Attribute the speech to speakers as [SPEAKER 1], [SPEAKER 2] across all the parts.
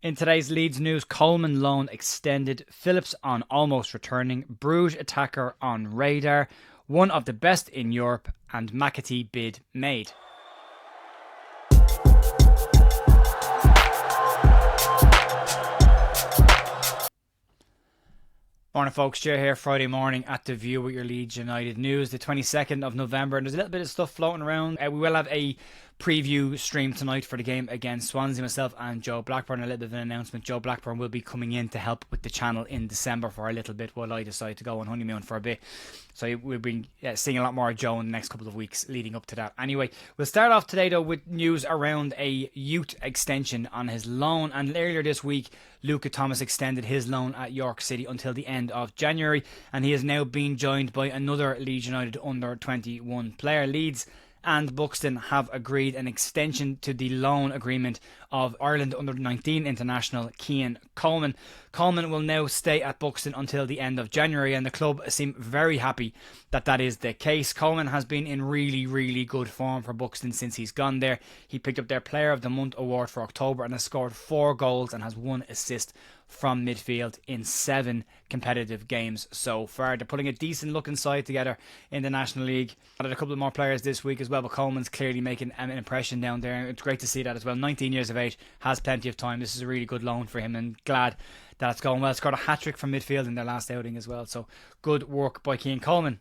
[SPEAKER 1] In today's Leeds news, Coleman loan extended, Phillips on almost returning, Bruges attacker on radar, one of the best in Europe, and McAtee bid made. Morning folks, Jay here, Friday morning at The View with your Leeds United news, the 22nd of November, and there's a little bit of stuff floating around. We will have a preview stream tonight for the game against Swansea, myself and Joe Blackburn. A little bit of an announcement: Joe Blackburn will be coming in to help with the channel in December for a little bit while I decide to go on honeymoon for a bit. So we'll be seeing a lot more of Joe in the next couple of weeks leading up to that. Anyway, we'll start off today though with news around a youth extension on his loan, and earlier this week Luca Thomas extended his loan at York City until the end of January, and he is now being joined by another Leeds United under 21 player. Leeds and Buxton have agreed an extension to the loan agreement of Ireland under-19 international Cian Coleman. Coleman will now stay at Buxton until the end of January, and the club seem very happy that that is the case. Coleman has been in really good form for Buxton since he's gone there. He picked up their Player of the Month award for October and has scored 4 goals and has 1 assist from midfield in 7 competitive games so far. They're putting a decent looking side together in the National League. Added a couple of more players this week as well, but Coleman's clearly making an impression down there. It's great to see that as well. 19 years of age, has plenty of time. This is a really good loan for him, and glad that it's going well. Scored a hat-trick from midfield in their last outing as well, so good work by Cian Coleman.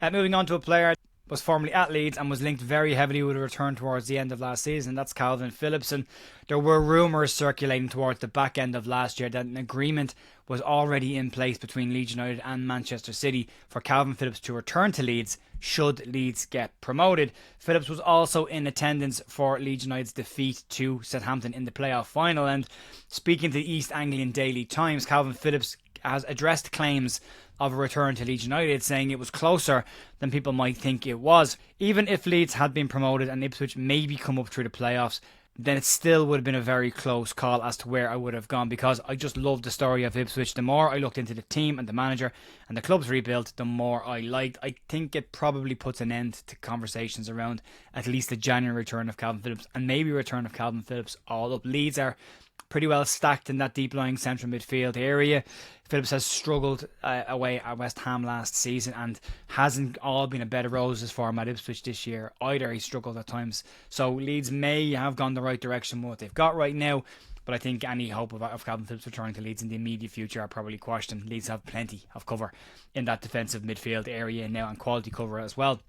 [SPEAKER 1] Moving on to a player was formerly at Leeds and was linked very heavily with a return towards the end of last season. That's Calvin Phillips, and there were rumours circulating towards the back end of last year that an agreement was already in place between Leeds United and Manchester City for Calvin Phillips to return to Leeds should Leeds get promoted. Phillips was also in attendance for Leeds United's defeat to Southampton in the playoff final, and speaking to the East Anglian Daily Times, Calvin Phillips has addressed claims of a return to Leeds United, saying it was closer than people might think it was. Even if Leeds had been promoted and Ipswich maybe come up through the playoffs, then it still would have been a very close call as to where I would have gone, because I just love the story of Ipswich. The more I looked into the team and the manager and the club's rebuild, the more I liked. I think it probably puts an end to conversations around at least the January return of Calvin Phillips, and maybe return of Calvin Phillips all up. Leeds are pretty well stacked in that deep-lying central midfield area. Phillips has struggled away at West Ham last season and hasn't all been a bed of roses for him at Ipswich this year either. He struggled at times. So Leeds may have gone the right direction with what they've got right now, but I think any hope of Calvin Phillips returning to Leeds in the immediate future are probably quashed, and Leeds have plenty of cover in that defensive midfield area now, and quality cover as well.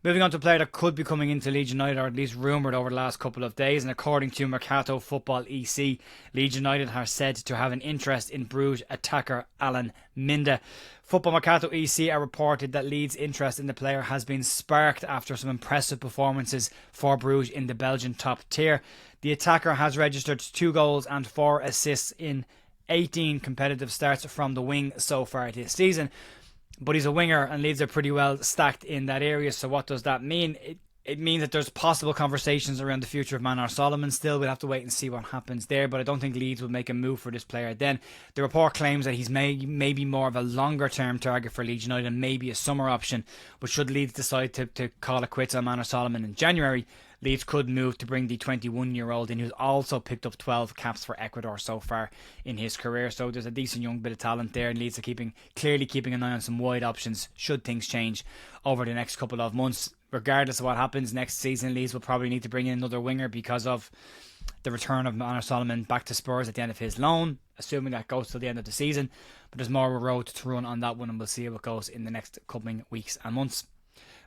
[SPEAKER 1] Moving on to a player that could be coming into Leeds United, or at least rumoured over the last couple of days, and according to McAtee Football EC, Leeds United are said to have an interest in Bruges attacker Alan Minda. Football McAtee EC are reported that Leeds' interest in the player has been sparked after some impressive performances for Bruges in the Belgian top tier. The attacker has registered 2 goals and 4 assists in 18 competitive starts from the wing so far this season. But he's a winger, and Leeds are pretty well stacked in that area. So what does that mean? It means that there's possible conversations around the future of Manor Solomon still. We'll have to wait and see what happens there, but I don't think Leeds will make a move for this player then. The report claims that he's maybe more of a longer term target for Leeds United and maybe a summer option, but should Leeds decide to call it quits on Manor Solomon in January, Leeds could move to bring the 21-year-old in, who's also picked up 12 caps for Ecuador so far in his career. So there's a decent young bit of talent there, and Leeds are clearly keeping an eye on some wide options should things change over the next couple of months. Regardless of what happens next season, Leeds will probably need to bring in another winger because of the return of Manor Solomon back to Spurs at the end of his loan, assuming that goes till the end of the season. But there's more of a road to run on that one, and we'll see how it goes in the next coming weeks and months.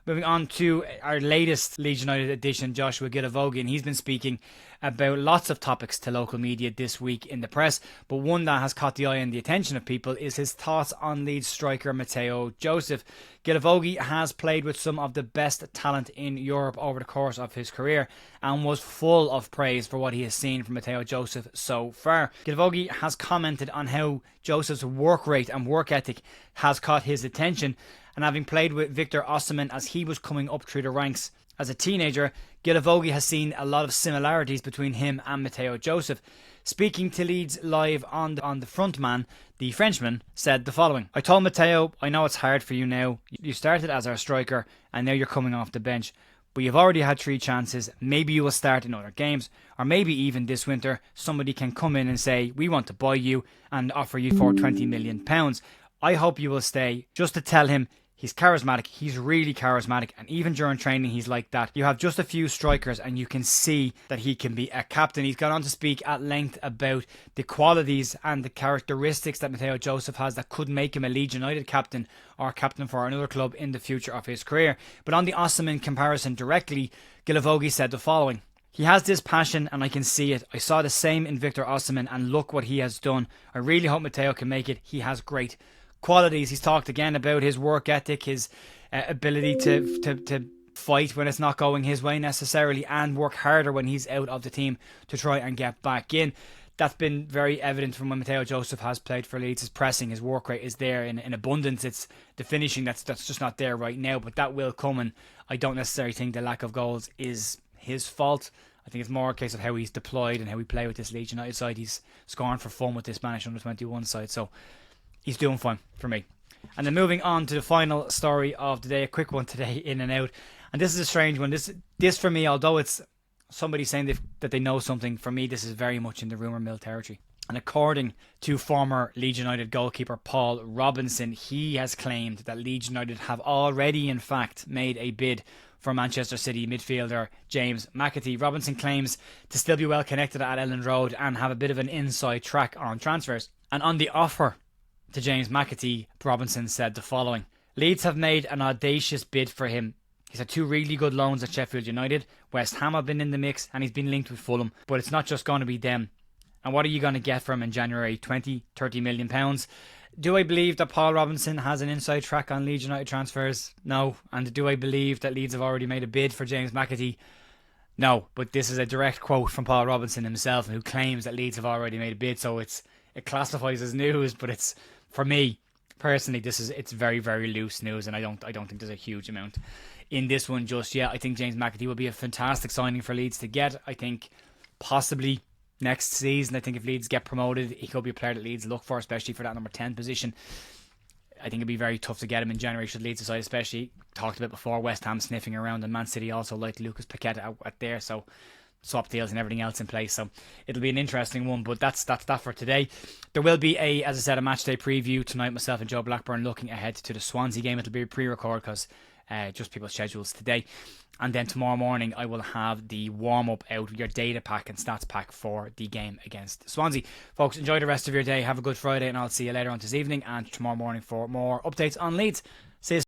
[SPEAKER 1] Moving on to our latest Leeds United addition, Joshua Guilavogui, and he's been speaking about lots of topics to local media this week in the press, but one that has caught the eye and the attention of people is his thoughts on Leeds striker Matteo Joseph. Guilavogui has played with some of the best talent in Europe over the course of his career and was full of praise for what he has seen from Matteo Joseph so far. Guilavogui has commented on how Joseph's work rate and work ethic has caught his attention, and having played with Victor Osimhen as he was coming up through the ranks as a teenager, Guilavogui has seen a lot of similarities between him and Matteo Joseph. Speaking to Leeds Live on the frontman, the Frenchman said the following: "I told Matteo, I know it's hard for you now. You started as our striker and now you're coming off the bench. but you've already had 3 chances. Maybe you will start in other games, or maybe even this winter somebody can come in and say, we want to buy you and offer you for £20 million. I hope you will stay, just to tell him he's charismatic. He's really charismatic, and even during training he's like that. You have just a few strikers and you can see that he can be a captain. He's gone on to speak at length about the qualities and the characteristics that Mateo Joseph has that could make him a Leeds United captain or captain for another club in the future of his career. But on the Osimhen comparison directly, Guilavogui said the following: he has this passion and I can see it. I saw the same in Victor Osimhen and look what he has done. I really hope Mateo can make it. He has great qualities. He's talked again about his work ethic, his ability to fight when it's not going his way necessarily, and work harder when he's out of the team to try and get back in. That's been very evident from when Mateo Joseph has played for Leeds. His pressing, his work rate is there in abundance. It's the finishing that's just not there right now, but that will come, and I don't necessarily think the lack of goals is his fault. I think it's more a case of how he's deployed and how we play with this Leeds United side. He's scoring for fun with this Spanish under-21 side, so he's doing fine for me. And then moving on to the final story of the day, a quick one today, in and out. And this is a strange one. This for me, although it's somebody saying that they know something, for me this is very much in the rumour mill territory. And according to former Leeds United goalkeeper Paul Robinson, he has claimed that Leeds United have already in fact made a bid for Manchester City midfielder James McAtee. Robinson claims to still be well connected at Elland Road and have a bit of an inside track on transfers. And on the offer to James McAtee, Robinson said the following: Leeds have made an audacious bid for him. He's had 2 really good loans at Sheffield United. West Ham have been in the mix and he's been linked with Fulham. But it's not just going to be them. And what are you going to get from him in January? 20, 30 million pounds? Do I believe that Paul Robinson has an inside track on Leeds United transfers? No. And do I believe that Leeds have already made a bid for James McAtee? No. But this is a direct quote from Paul Robinson himself, who claims that Leeds have already made a bid. So it classifies as news, but it's, for me personally, it's very, very loose news, and I don't think there's a huge amount in this one just yet. I think James McAtee will be a fantastic signing for Leeds to get. I think possibly next season, I think if Leeds get promoted, he could be a player that Leeds look for, especially for that number 10 position. I think it'd be very tough to get him in January should Leeds decide, especially talked about before, West Ham sniffing around, and Man City also like Lucas Paqueta out there, so swap deals and everything else in place. So it'll be an interesting one, but that's that for today. There will be as I said, a match day preview tonight, myself and Joe Blackburn looking ahead to the Swansea game. It'll be a pre-record because just people's schedules today. And then tomorrow morning I will have the warm-up out, your data pack and stats pack for the game against Swansea. Folks, enjoy the rest of your day. Have a good Friday, and I'll see you later on this evening and tomorrow morning for more updates on Leeds. See you.